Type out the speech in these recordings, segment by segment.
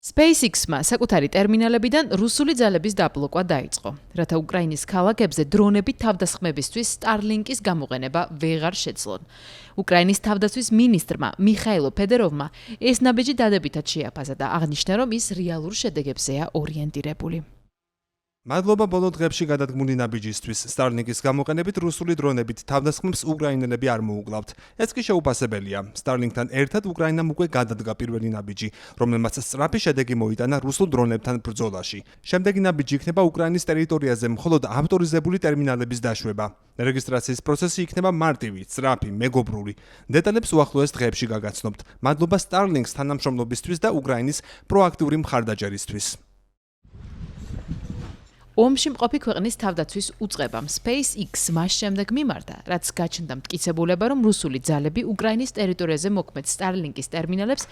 SpaceX-მა საკუთარი ტერმინალებიდან რუსული ძალების დაბლოკვა დაიწყო, რათა უკრაინის ქალაქებზე დრონებით თავდასხმებისთვის Starlink-ის გამოყენება ვეღარ შეძლონ. უკრაინის თავდაცვის მინისტრმა მიხაილო ფედეროვმა ეს ნაბიჯი დადებითად შეაფასა და აღნიშნა, რომ ის რეალურ შედეგებზეა ორიენტირებული. მადლობა ბოლო დღეებში გადადგმული ნაბიჯისთვის. Starlink-ის გამოყენებით რუსული დრონებით თავდასხმებს უკრაინელები არ მოუკლავთ. ეს კი შეუპასებელია. Starlink-თან ერთად უკრაინამ უკვე გადადგა პირველი ნაბიჯი, რომელმაც სწრაფი შედეგი მოიტანა რუსულ დრონებთან ბრძოლაში. შემდეგი ნაბიჯი იქნება უკრაინის ტერიტორიაზე მხოლოდ ავტორიზებული ტერმინალების დაშვება. რეგისტრაციის პროცესი იქნება მარტივი, სწრაფი, მეგობრული. დეტალებს უახლოეს დღეებში გაგაცნობთ. მადლობა Starlink-ს თანამშრომლობისთვის და უკრაინის პროაქტიული მხარდაჭერისთვის. ომში მყოფი ქვეყნის თავდაცვის უწყებამ SpaceX მას შემდეგ მიმართა, რაც გაჩნდა მტკიცებულება, რომ რუსული ძალები უკრაინის ტერიტორიაზე მოქმედ Starlink-ის ტერმინალებს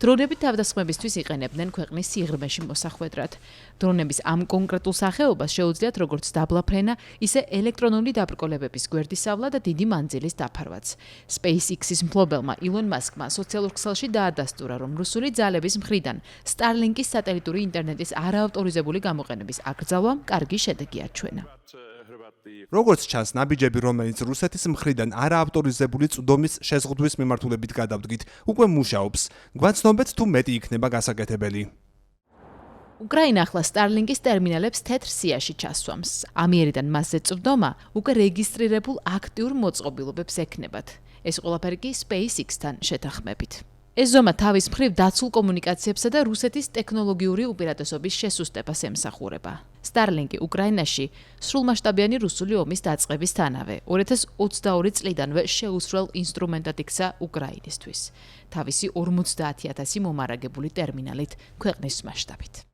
დრონებით თავდასხმებისთვის იყენებდნენ ქვეყნის სიღრმეში მოსახვედრად. დრონების ამ კონკრეტულ სახეობას შეუძლიათ როგორც დაბლა ფრენა, ისე ელექტრონული დაბრკოლებების გვერდისავლა და დიდი მანძილის დაფარვაც. SpaceX-ის მფლობელმა ილონ მასკმა სოციალურ ქსელში დაადასტურა, რომ რუსული ძალების მხრიდან Starlink-ის სატელიტური ინტერნეტის არაავტორიზებული გამოყენების აკრძალვამ კარგი შედეგი აჩვენა. როგორც ჩანს, ნაბიჯები, რომელიც რუსეთის მხრიდან არაავტორიზებული წვდომის შეზღუდვის მიმართულებით გადავდგით, უკვე მუშაობს. გვაცნობეთ თუ მეტი იქნება გასაკეთებელი. უკრაინა ახლა Starlink-ის ტერმინალებს თეთრ სიაში ჩასვამს. ამიერიდან მასზე წვდომა უკვე რეგისტრირებულ აქტიურ მოწყობილობებს ექნებათ. ეს ყველაფერი კი SpaceX-თან შეთანხმებით. ეს ზომა თავის მხრივ დაცულ კომუნიკაციებსა და რუსეთის ტექნოლოგიური უპირატესობის შესუსტებას ემსახურება. Starlink-ი უკრაინაში სრულმასშტაბიანი რუსული ომის დაწყებისთანავე 2022 წლიდანვე შეუსრულელ ინსტრუმენტად იქცა უკრაინისთვის, თავისი 50,000 მომარაგებული ტერმინალით ქვეყნის მასშტაბით.